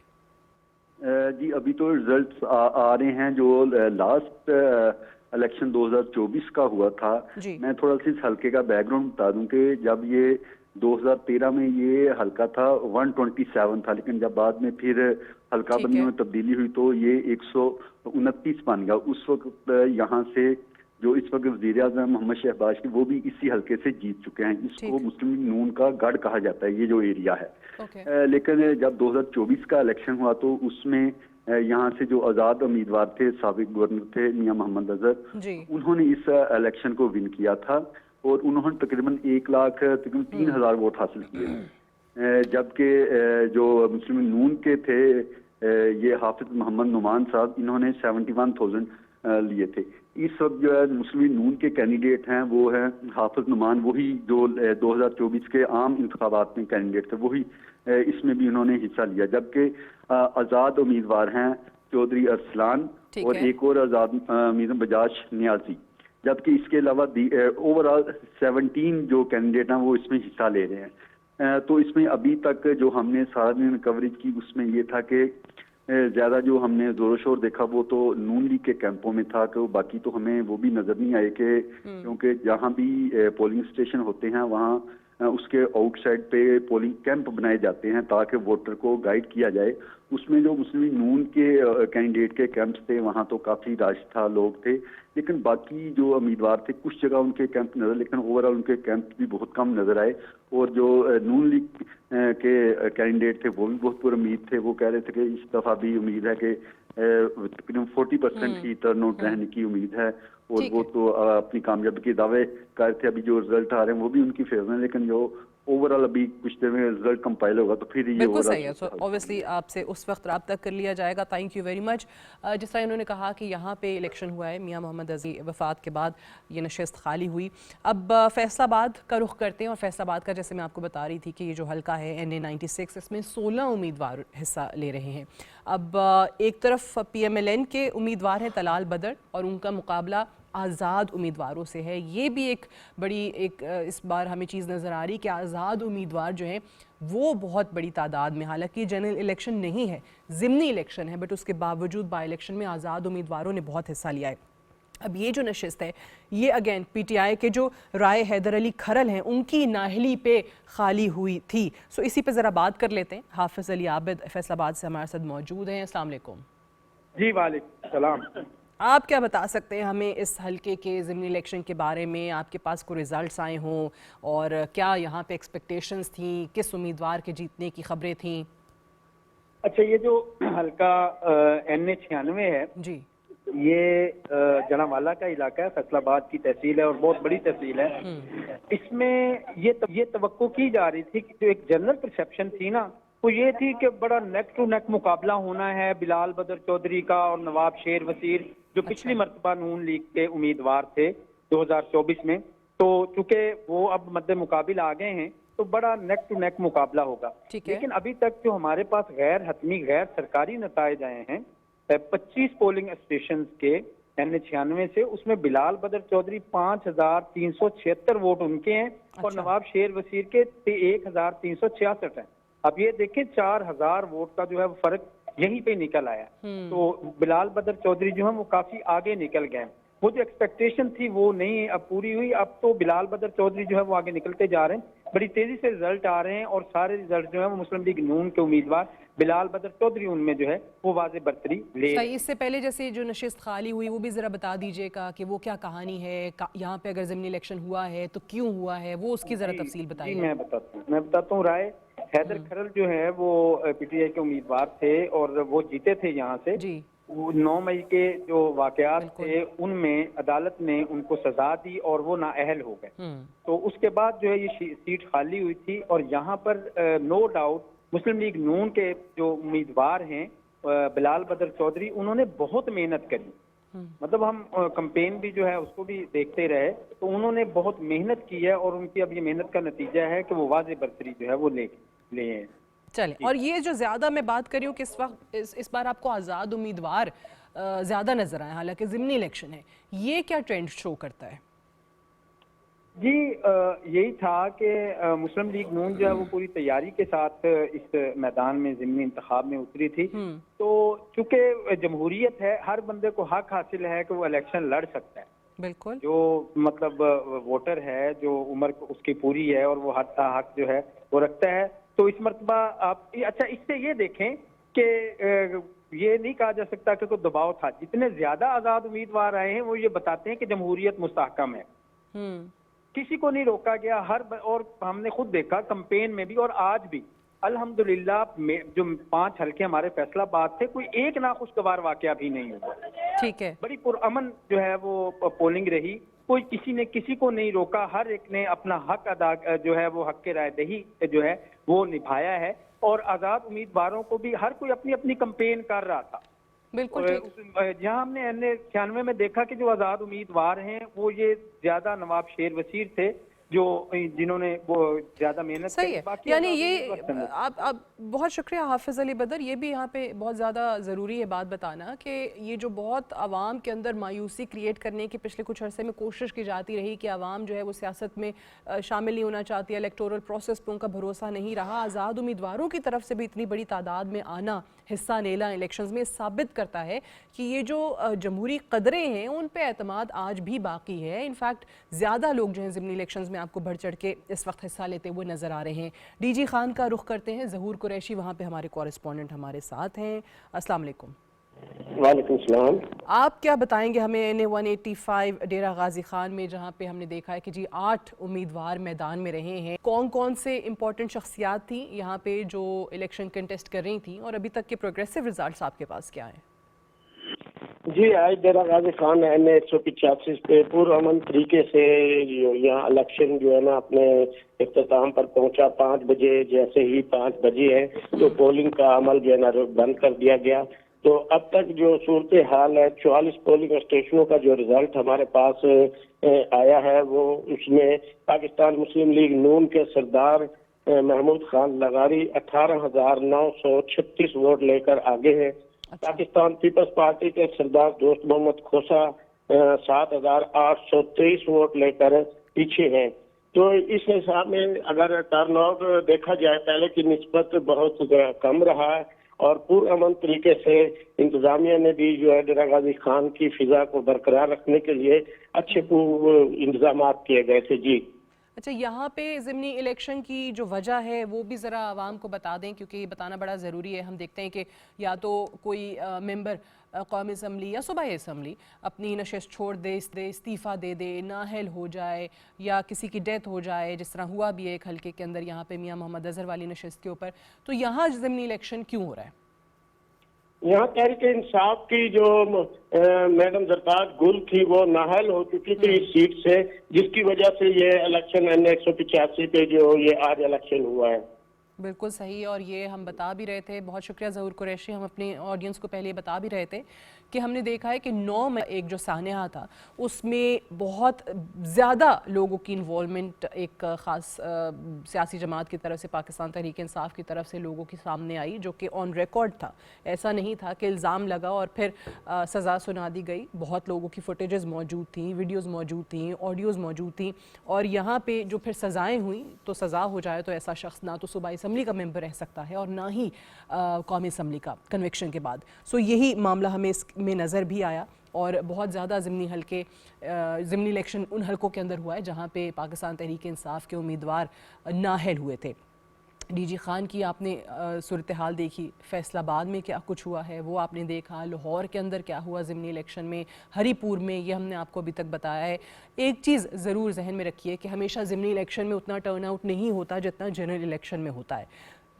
जी, अभी तो रिजल्ट्स आ रहे हैं। जो लास्ट इलेक्शन 2024 का हुआ था, मैं थोड़ा सा इस हल्के का बैकग्राउंड बता दूं कि जब ये 2013 में ये हल्का था 127 था, लेकिन जब बाद में फिर हल्का बंदियों में तब्दीली हुई तो ये 129 बन गया। उस वक्त यहाँ से जो इस वक्त वज़ीर आज़म मोहम्मद शहबाज की, वो भी इसी हल्के से जीत चुके हैं। इसको मुस्लिम लीग नून का गढ़ कहा जाता है, ये जो एरिया है। लेकिन जब 2024 का इलेक्शन हुआ तो उसमें यहाँ से जो आज़ाद उम्मीदवार थे, साबिक गवर्नर थे मियां मोहम्मद अजहर, उन्होंने इस इलेक्शन को विन किया था और उन्होंने तकरीबन 1,03,000 वोट हासिल किए। जबकि जो मुस्लिम लीग नून के थे ये हाफिज मोहम्मद नुमान साहब, इन्होंने 71,000 लिए थे। इस वक्त जो है मुस्लिम लीग नून के कैंडिडेट हैं वो है हाफिज नुमान, वही जो 2024 के आम इंतखाबात में कैंडिडेट थे, वही इसमें भी उन्होंने हिस्सा लिया। जबकि आज़ाद उम्मीदवार हैं चौधरी अरसलान और एक और आज़ाद उम्मीदवार बजाज नियाजी, जबकि इसके अलावा ओवरऑल 17 जो कैंडिडेट हैं वो इसमें हिस्सा ले रहे हैं। तो इसमें अभी तक जो हमने सारा दिन कवरेज की उसमें ये था कि ज़्यादा जो हमने जोर शोर देखा वो तो नून लीग के कैंपों में था, कि बाकी तो हमें वो भी नज़र नहीं आए कि क्योंकि जहाँ भी पोलिंग स्टेशन होते हैं वहाँ उसके आउटसाइड पे पोलिंग कैंप बनाए जाते हैं ताकि वोटर को गाइड किया जाए। उसमें जो मुस्लिम लीग नून के कैंडिडेट के कैंप्स थे वहाँ तो काफ़ी रश था, लोग थे, लेकिन बाकी जो उम्मीदवार थे कुछ जगह उनके कैंप नजर, लेकिन ओवरऑल उनके कैंप भी बहुत कम नजर आए। और जो नून लीग के कैंडिडेट थे वो भी बहुत पुरुम्मीद थे। वो कह रहे थे कि इस दफ़ा भी उम्मीद है कि तकरीबन 40% ही टर्न आउट रहने की उम्मीद है, और वो तो अपनी कामयाबी के दावे कर रहे थे। अभी जो रिजल्ट आ रहे हैं वो भी उनकी फेवर है, लेकिन जो ओवरऑल अभी कुछ देर में रिजल्ट कंपाइल होगा तो फिर ये बिल्कुल सही है। सो ऑब्वियसली आपसे उस वक्त रब्ता कर लिया जाएगा। Thank you very much. जिस तरह इन्होंने कहा कि यहाँ पे इलेक्शन हुआ है, मियां मोहम्मद अज़हर वफ़ात के बाद ये नशिस्त खाली हुई। अब फैसलाबाद का रुख करते हैं, और फैसलाबाद का जैसे मैं आपको बता रही थी कि ये जो हल्का है NA-96, इसमें 16 उम्मीदवार हिस्सा ले रहे हैं। अब एक तरफ PMLN के उम्मीदवार हैं तलाल बदर, और उनका मुकाबला आज़ाद उम्मीदवारों से है। ये भी एक बड़ी इस बार हमें चीज़ नज़र आ रही कि आज़ाद उम्मीदवार जो हैं वो बहुत बड़ी तादाद में, हालांकि जनरल इलेक्शन नहीं है, ज़िमनी इलेक्शन है, बट उसके बावजूद बाई इलेक्शन में आज़ाद उम्मीदवारों ने बहुत हिस्सा लिया है। अब ये जो नशिस्त है ये अगेन PTI के जो राय हैदर अली खरल हैं उनकी नाहली पे खाली हुई थी। सो इसी पे ज़रा बात कर लेते हैं। हाफिज़ अली आबिद फैसलाबाद से हमारे साथ मौजूद हैं। अस्सलाम वालेकुम। जी वालेकुम सलाम। आप क्या बता सकते हैं हमें इस हल्के के ज़िमनी इलेक्शन के बारे में? आपके पास कोई रिजल्ट्स आए हों, और क्या यहाँ पे एक्सपेक्टेशंस थी, किस उम्मीदवार के जीतने की खबरें थीं? अच्छा, ये जो हल्का NA-96 है जी, ये जनावाला का इलाका है, फैसलाबाद की तहसील है और बहुत बड़ी तहसील है। इसमें ये तवक्को की जा रही थी कि जो एक जनरल परसेप्शन थी ना, वो ये थी कि बड़ा नेक टू नेक मुकाबला होना है बिलाल बदर चौधरी का और नवाब शेर वसीर, जो पिछली मर्तबा नून लीग के उम्मीदवार थे 2024 में। तो चूंकि वो अब मद्दे मुकाबिल आ गए हैं, तो बड़ा नेक टू नेक मुकाबला होगा। लेकिन अभी तक जो हमारे पास गैर हतमी गैर सरकारी नताइज आए हैं 25 पोलिंग स्टेशन के NA96 से, उसमें बिलाल बदर चौधरी 5376 वोट उनके हैं और नवाब शेर वसीर के 1366 हैं। अब ये देखें 4000 वोट का जो है वो फर्क यहीं पे निकल आया। तो बिलाल बदर चौधरी जो है वो काफी आगे निकल गए। वो जो एक्सपेक्टेशन थी वो नहीं अब पूरी हुई। अब तो बिलाल बदर चौधरी जो है वो आगे निकलते जा रहे हैं, बड़ी तेजी से रिजल्ट आ रहे हैं और सारे रिजल्ट जो है वो मुस्लिम लीग नून के उम्मीदवार बिलाल बदर चौधरी उनमें जो है वो वाज़े बरतरी ले। इससे पहले जैसे जो नशिस्त खाली हुई वो भी जरा बता दीजिएगा कि वो क्या कहानी है, यहाँ पे अगर ज़मीनी इलेक्शन हुआ है तो क्यों हुआ है, वो उसकी जरा तफसील बताइए। मैं बताता हूँ। राय हैदर खरल जो है वो PTI के उम्मीदवार थे और वो जीते थे यहाँ से। 9 मई के जो वाकयात थे उनमें अदालत ने उनको सजा दी और वो नाअहल हो गए। तो उसके बाद जो है ये सीट खाली हुई थी और यहाँ पर नो डाउट मुस्लिम लीग नून के जो उम्मीदवार हैं बिलाल बदर चौधरी, उन्होंने बहुत मेहनत करी। मतलब हम कैंपेन भी जो है उसको भी देखते रहे, तो उन्होंने बहुत मेहनत की है और उनकी अब ये मेहनत का नतीजा है कि वो वाज़े बरतरी जो है वो ले हैं। चले, और ये जो ज्यादा मैं बात कर रही हूँ कि इस वक्त इस बार आपको आज़ाद उम्मीदवार ज्यादा नजर आए, हालांकि ज़िमनी इलेक्शन है, ये क्या ट्रेंड शो करता है? जी यही था कि मुस्लिम लीग नून जो है वो पूरी तैयारी के साथ इस मैदान में ज़िमनी इंतखाब में उतरी थी। तो चूंकि जमहूरियत है, हर बंदे को हक हासिल है कि वो इलेक्शन लड़ सकता है। बिल्कुल, जो मतलब वोटर है, जो उम्र उसकी पूरी है और वो हक जो है वो रखता है। तो इस मरतबा आप अच्छा इससे ये देखें कि ये नहीं कहा जा सकता कि कोई दबाव था। जितने ज्यादा आजाद उम्मीदवार आए हैं वो ये बताते हैं कि जमहूरियत मुस्तहकम है, किसी को नहीं रोका गया। और हमने खुद देखा कैंपेन में भी और आज भी अल्हम्दुलिल्लाह जो 5 हल्के हमारे फैसलाबाद थे, कोई एक नाखुशगवार वाकया भी नहीं हुआ। ठीक है, बड़ी पुरअमन जो है वो पोलिंग रही, कोई किसी ने किसी को नहीं रोका, हर एक ने अपना हक अदा जो है वो हक के रायदही जो है वो निभाया है। और आजाद उम्मीदवारों को भी हर कोई अपनी अपनी कैंपेन कर रहा था। बिल्कुल। जहां हमने NA96 में देखा कि जो आजाद उम्मीदवार हैं वो ये ज्यादा नवाब शेर वसीर थे जो जिन्होंने वो ज्यादा मेहनत सही है। यानी ये आप बहुत शुक्रिया हाफिज अली बदर। ये भी यहाँ पे बहुत ज़्यादा ज़रूरी है बात बताना कि ये जो बहुत आवाम के अंदर मायूसी क्रिएट करने की पिछले कुछ अरसे में कोशिश की जाती रही कि आवाम जो है वो सियासत में शामिल नहीं होना चाहती है, इलेक्टोरल प्रोसेस पर उनका भरोसा नहीं रहा। आज़ाद उम्मीदवारों की तरफ से भी इतनी बड़ी तादाद में आना, हिस्सा लेना इलेक्शंस में, साबित करता है कि ये जो जमहूरी कदरें हैं उन पे एतमाद आज भी बाकी है। इनफैक्ट ज़्यादा लोग जो हैं ज़िमनी इलेक्शंस में आपको बढ़ चढ़ के इस वक्त हिस्सा लेते हुए नज़र आ रहे हैं। DG खान का रुख करते हैं, ज़हूर कुरैशी वहाँ पे हमारे कॉरेस्पॉन्डेंट हमारे साथ हैं। अस्सलाम वालेकुम। वालेकुम सलाम। आप क्या बताएंगे हमें NA185 डेरा गाजी खान में, जहाँ पे हमने देखा है कि जी 8 उम्मीदवार मैदान में रहे हैं, कौन कौन से इंपॉर्टेंट शख्सियात थी यहाँ पे जो इलेक्शन कंटेस्ट कर रही थी और अभी तक के प्रोग्रेसिव रिजल्ट्स आपके पास क्या हैं? जी आज डेरा गाजी खान NA185 पे पुरअमन तरीके से यहाँ इलेक्शन जो है ना अपने इख्तिताम पर पहुंचा। 5 बजे जैसे ही 5 बजे है तो पोलिंग का अमल जो है ना बंद कर दिया गया। तो अब तक जो सूरत हाल है 44 पोलिंग स्टेशनों का जो रिजल्ट हमारे पास आया है वो उसमें पाकिस्तान मुस्लिम लीग नून के सरदार महमूद खान लगारी 18,936 वोट लेकर आगे हैं। पाकिस्तान पीपल्स पार्टी के सरदार दोस्त मोहम्मद खोसा 7,823 वोट लेकर पीछे हैं। तो इस हिसाब में अगर टर्नआउट देखा जाए पहले की निस्बत बहुत कम रहा है और पुरअमन तरीके से इंतजामिया ने भी जो है डेरा गाजी खान की फिजा को बरकरार रखने के लिए अच्छे इंतजाम किए गए थे। जी अच्छा, यहाँ पे ज़िमनी इलेक्शन की जो वजह है वो भी ज़रा आवाम को बता दें, क्योंकि ये बताना बड़ा ज़रूरी है। हम देखते हैं कि या तो कोई मेंबर कौमी असम्बली या सूबाई असम्बली अपनी नशिस्त छोड़ दे, इस्तीफ़ा दे दे, नाअहल हो जाए या किसी की डेथ हो जाए, जिस तरह हुआ भी है एक हल्के के अंदर यहाँ पे मियाँ मोहम्मद अजहर वाली नशिस्त के ऊपर। तो यहाँ ज़िमनी इलेक्शन क्यों हो रहा है? यहाँ तहरीक इंसाफ की जो मैडम जरदाद गुल थी वो नाहल हो चुकी थी इस सीट से, जिसकी वजह से ये इलेक्शन NA 185 पे जो ये आज इलेक्शन हुआ है। बिल्कुल सही, और ये हम बता भी रहे थे, बहुत शुक्रिया ज़हूर कुरैशी, हम अपने ऑडियंस को पहले बता भी रहे थे कि हमने देखा है कि 9 में एक जो सानहा था उसमें बहुत ज़्यादा लोगों की इन्वॉल्वमेंट एक ख़ास सियासी जमात की तरफ से, पाकिस्तान तहरीक इंसाफ की तरफ से लोगों के सामने आई, जो कि ऑन रिकॉर्ड था। ऐसा नहीं था कि इल्ज़ाम लगा और फिर सज़ा सुना दी गई। बहुत लोगों की फुटेजेस मौजूद थी, वीडियोज़ मौजूद थी, ऑडियोज़ मौजूद थी, और यहाँ पर जो फिर सज़ाएँ हुई तो सज़ा हो जाए तो ऐसा शख्स ना तो सूबाई असम्बली का मेंबर रह सकता है और ना ही कौमी असम्बली का कन्विक्शन के बाद। सो यही मामला हमें इसमें नज़र भी आया, और बहुत ज़्यादा ज़िमनी इलेक्शन उन हलकों के अंदर हुआ है जहाँ पे पाकिस्तान तहरीक इंसाफ के उम्मीदवार नाअहल हुए थे। DG खान की आपने सूरत हाल देखी, फैसलाबाद में क्या कुछ हुआ है वो आपने देखा, लाहौर के अंदर क्या हुआ ज़िमनी इलेक्शन में, हरीपुर में, ये हमने आपको अभी तक बताया है। एक चीज़ ज़रूर जहन में रखिए कि हमेशा ज़िमनी इलेक्शन में उतना टर्न आउट नहीं होता जितना जनरल इलेक्शन में होता है,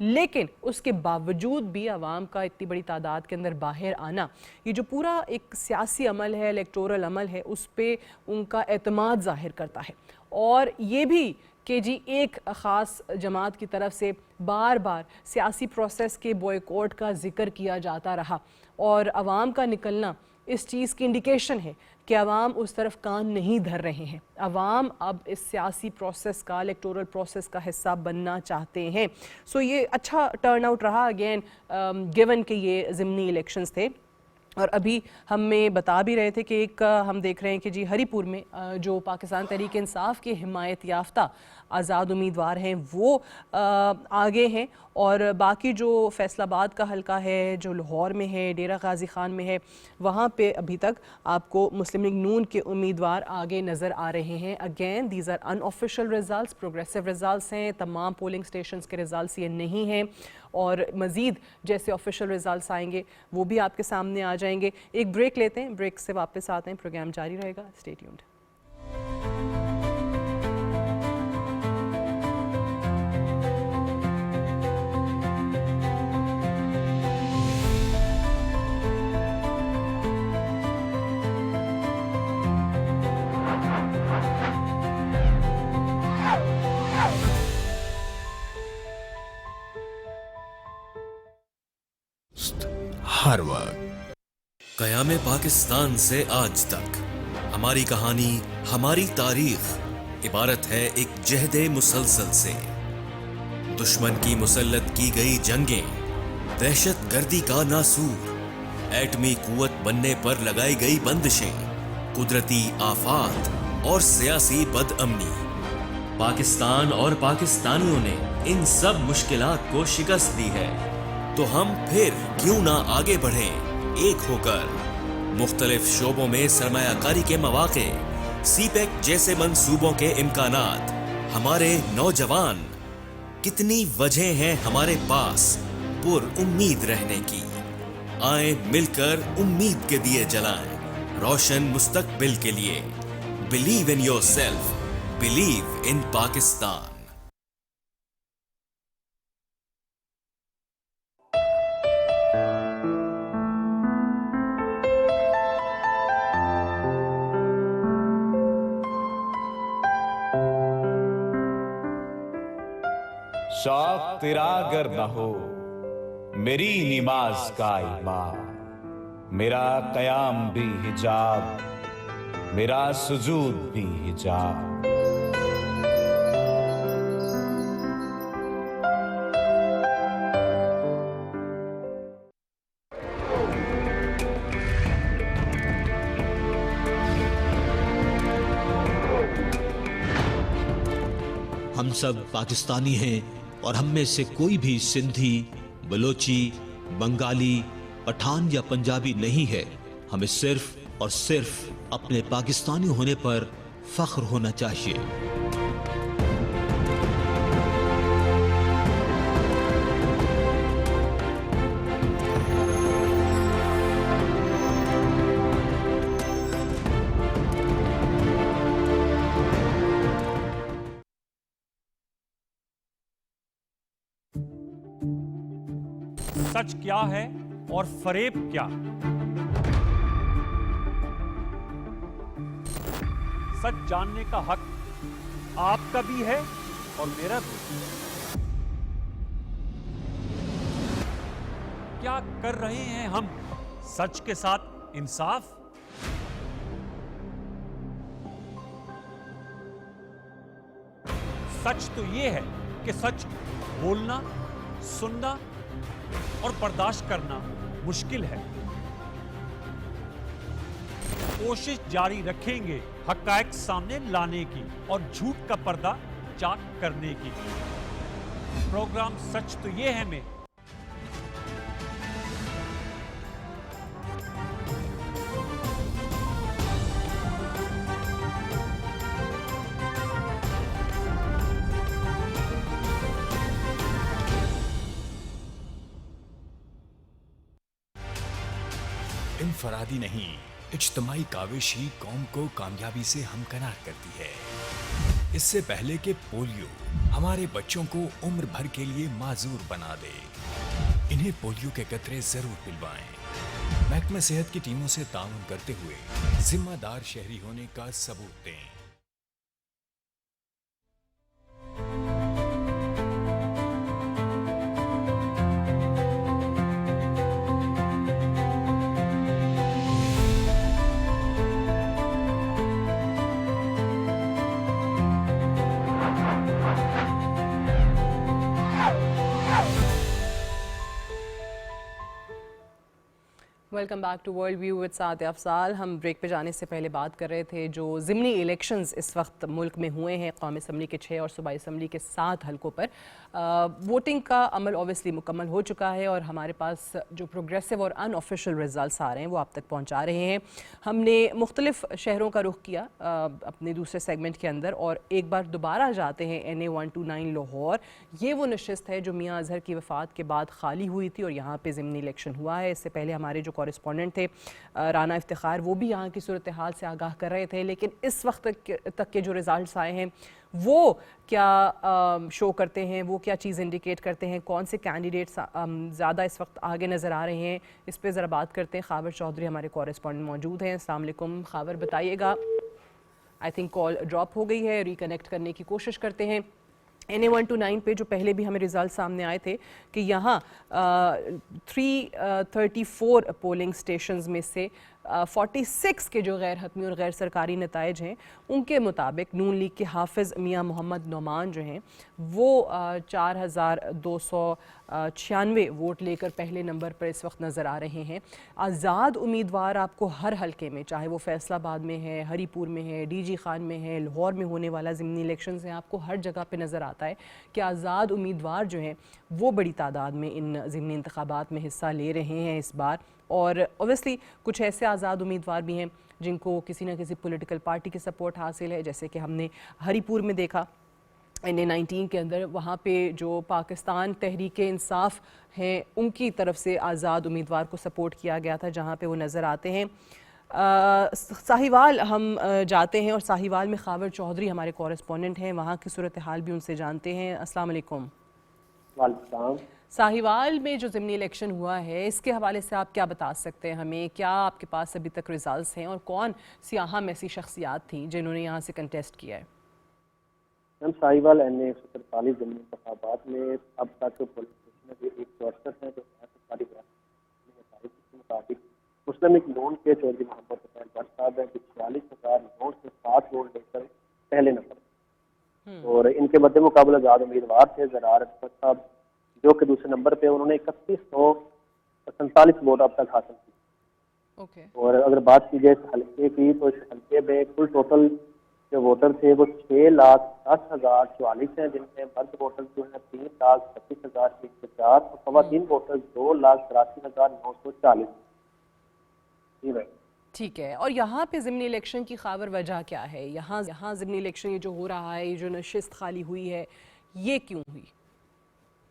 लेकिन उसके बावजूद भी आवाम का इतनी बड़ी तादाद के अंदर बाहर आना, ये जो पूरा एक सियासी अमल है, इलेक्टोरल अमल है, उस पर उनका एतमाद ज़ाहिर करता है। और ये भी कि जी एक ख़ास जमात की तरफ से बार बार सियासी प्रोसेस के बॉयकॉट का जिक्र किया जाता रहा, और आवाम का निकलना इस चीज़ की इंडिकेशन है कि अवाम उस तरफ कान नहीं धर रहे हैं। अवाम अब इस सियासी प्रोसेस का, इलेक्टोरल प्रोसेस का हिस्सा बनना चाहते हैं। सो ये अच्छा टर्न आउट रहा अगेन, गिवन कि ये ज़िमनी इलेक्शंस थे। और अभी हमें बता भी रहे थे कि एक हम देख रहे हैं कि जी हरीपुर में जो पाकिस्तान तहरीक इंसाफ के हिमायत याफ्ता आज़ाद उम्मीदवार हैं वो आगे हैं, और बाकी जो फैसलाबाद का हलका है, जो लाहौर में है, डेरा गाजी खान में है, वहाँ पे अभी तक आपको मुस्लिम लीग नून के उम्मीदवार आगे नज़र आ रहे हैं। Again these are unofficial results, progressive results हैं, तमाम पोलिंग स्टेशंस के रिजल्ट्स ये नहीं हैं, और मज़ीद जैसे ऑफिशियल रिजल्ट्स आएंगे वो भी आपके सामने आ जाएंगे। एक ब्रेक लेते हैं, ब्रेक से वापस आते हैं, प्रोग्राम जारी रहेगा, स्टे ट्यून्ड। हर वक्त क़याम पाकिस्तान से आज तक हमारी कहानी, हमारी तारीख इबारत है एक जहदे मुसलसल से। दुश्मन की मुसल्लत की गई जंगें, दहशत गर्दी का नासूर, एटमी कुव्वत बनने पर लगाई गई बंदिशें, कुदरती आफात और सियासी बदअमनी। पाकिस्तान और पाकिस्तानियों ने इन सब मुश्किलात को शिकस्त दी है, तो हम फिर क्यों ना आगे बढ़ें एक होकर। मुख्तलिफ शोबों में सरमायाकारी के मौके, सीपेक जैसे मंसूबों के इम्कानात, हमारे नौजवान, कितनी वजह हैं हमारे पास पुर-उम्मीद रहने की। आए मिलकर उम्मीद के दिए जलाएं रोशन मुस्तकबिल के लिए। Believe in yourself, believe in Pakistan. शौक तेरा अगर न हो मेरी नमाज का इमाम, मेरा कयाम भी हिजाब, मेरा सुजूद भी हिजाब। हम सब पाकिस्तानी हैं, और हम में से कोई भी सिंधी, बलोची, बंगाली, पठान या पंजाबी नहीं है। हमें सिर्फ और सिर्फ अपने पाकिस्तानी होने पर फख्र होना चाहिए। सच क्या है और फरेब क्या। सच जानने का हक आपका भी है और मेरा भी। क्या कर रहे हैं हम सच के साथ इंसाफ? सच तो यह है कि सच बोलना, सुनना और बर्दाश्त करना मुश्किल है। कोशिश जारी रखेंगे हक़ाइक़ सामने लाने की और झूठ का पर्दा चाक करने की। प्रोग्राम सच तो ये है में इनफरादी नहीं, इज्तमाई काविश ही कौम को कामयाबी से हमकनार करती है। इससे पहले कि पोलियो हमारे बच्चों को उम्र भर के लिए माजूर बना दे, इन्हें पोलियो के कतरे जरूर पिलवाएं। महकमा सेहत की टीमों से ताउन करते हुए जिम्मेदार शहरी होने का सबूत दें। Welcome back to world view with Sadia Afzal. हम ब्रेक पे जाने से पहले बात कर रहे थे जो ज़िमनी इलेक्शंस इस वक्त मुल्क में हुए हैं, कौमी असम्बली के 6 और सूबाई असम्बली के 7 हलकों पर वोटिंग का अमल ऑब्वियसली मुकम्मल हो चुका है और हमारे पास जो प्रोग्रेसिव और अनऑफिशियल रिजल्ट्स आ रहे हैं वो आप तक पहुँचा रहे हैं। हमने मुख्तलिफ शहरों का रुख किया अपने दूसरे सेगमेंट के अंदर और एक बार दोबारा जाते हैं NA 129 लाहौर। ये वो नशिस्त है जो मियाँ अजहर की वफ़ात के बाद खाली हुई थी और यहाँ पे ज़िमनी इलेक्शन हुआ है। इससे पहले हमारे जो कॉरेस्पॉन्डेंट थे राना इफ्तिखार, वो भी यहाँ की सूरत हाल से आगाह कर रहे थे। लेकिन इस वक्त तक के जो रिज़ल्ट्स आए हैं वो क्या शो करते हैं, वो क्या चीज़ इंडिकेट करते हैं, कौन से कैंडिडेट्स ज़्यादा इस वक्त आगे नज़र आ रहे हैं, इस पर ज़रा बात करते हैं। खावर चौधरी हमारे कॉरेस्पॉन्डेंट मौजूद हैं। अस्सलाम वालेकुम खावर, बताइएगा। आई थिंक कॉल ड्रॉप हो गई है, रिकनेक्ट करने की कोशिश करते हैं। NA 129 पे जो पहले भी हमें रिज़ल्ट सामने आए थे कि यहाँ 334 पोलिंग स्टेशंस में से 46 के जो गैर हतमी और गैर सरकारी नताइज हैं उनके मुताबिक नून लीग के हाफिज़ मियाँ मोहम्मद नोमान जो हैं वो 4296 वोट लेकर पहले नंबर पर इस वक्त नज़र आ रहे हैं। आज़ाद उम्मीदवार आपको हर हलके में, चाहे वो फैसलाबाद में है, हरीपुर में है, DG खान में है, लाहौर में होने वाला ज़िमनी इलेक्शन है, आपको हर जगह पर नज़र आता है कि आज़ाद उम्मीदवार जो हैं वो बड़ी तादाद में इन ज़िमनी इंतखाबात में हिस्सा ले रहे हैं इस बार। और ओबियसली कुछ ऐसे आज़ाद उम्मीदवार भी हैं जिनको किसी न किसी पॉलिटिकल पार्टी की सपोर्ट हासिल है, जैसे कि हमने हरीपुर में देखा NA 19 के अंदर, वहाँ पे जो पाकिस्तान तहरीक इंसाफ हैं उनकी तरफ से आज़ाद उम्मीदवार को सपोर्ट किया गया था, जहाँ पे वो नज़र आते हैं। साहिवाल हम जाते हैं और साहिवाल में खावर चौधरी हमारे कॉरेस्पॉन्डेंट हैं, वहाँ की सूरत हाल भी उनसे जानते हैं। अस्सलाम वालेकुम। वालेकुम। साहिवाल में जो ज़िमनी इलेक्शन हुआ है इसके हवाले से आप क्या बता सकते हैं हमें? क्या आपके पास अभी तक रिजल्ट्स हैं और कौन सी अहम ऐसी शख्सियात थी जिन्होंने यहाँ से कंटेस्ट किया है? मैम साहिवाल NA 143 ज़िमनी इंतखाबात में अब तक पुलिस स्टेशन में 168 हैं जो सरकारी के मुताबिक मुस्लिम लीग नून के चौधरी मोहम्मद हुसैन भट्ट साहब हैं 46,907 वोट लेकर पहले नंबर और इनके मध्य मुकाबला आज़ाद उम्मीदवार थे ज़रार अख्तर साहब जो कि दूसरे नंबर पे, उन्होंने 3147 वोट अब तक हासिल की। और अगर बात की जाए इस हल्के की तो इस हल्के में कुल टोटल जो वोटर थे वो 6,10,044 हैं, जिनमें मर्द वोटर जो है 3,36,104 और खवातीन वोटर 2,83,940। ठीक है। और यहाँ पे ज़िमनी इलेक्शन की खाबर वजह क्या है? यहाँ ज़िमनी इलेक्शन ये जो हो रहा है, ये जो नशिस्त खाली हुई है, ये क्यों हुई?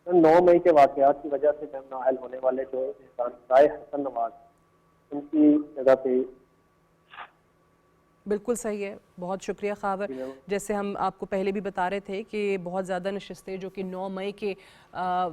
9 मई के वाक़यात की वजह से नाअहल होने वाले जो इंसान हसन नवाज उनकी जगह पे बिल्कुल सही है, बहुत शुक्रिया ख़ावर। जैसे हम आपको पहले भी बता रहे थे कि बहुत ज़्यादा नशिस्तें जो कि 9 मई के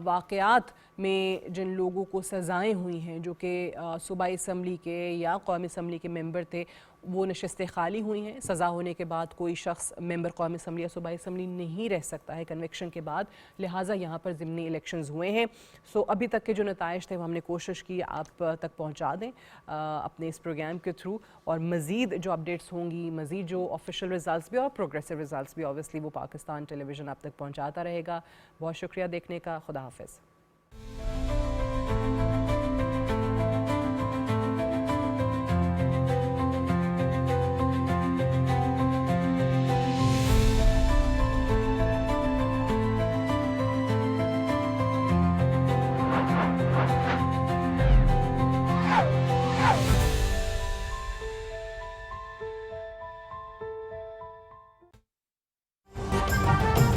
वाक़यात में जिन लोगों को सज़ाएं हुई हैं, जो कि सूबाई असम्बली के या कौमी असम्बली के मेंबर थे, वो नशिस्तें खाली हुई हैं। सज़ा होने के बाद कोई शख्स मेंबर कौमी असम्बली या सूबाई असम्बली नहीं रह सकता है कन्विक्शन के बाद, लिहाजा यहाँ पर ज़िमनी इलेक्शंस हुए हैं। सो अभी तक के जो नताइज थे वो हमने कोशिश की आप तक पहुँचा दें अपने इस प्रोग्राम के थ्रू, और मज़ीद जो अपडेट्स होंगी, मज़ीद जो ऑफिशियल रिजल्ट्स भी और प्रोग्रेसिव रिजल्ट्स भी ऑब्वियसली वो पाकिस्तान टेलीविज़न आप तक पहुँचाता रहेगा। बहुत शुक्रिया देखने का, खुदा हाफिज़।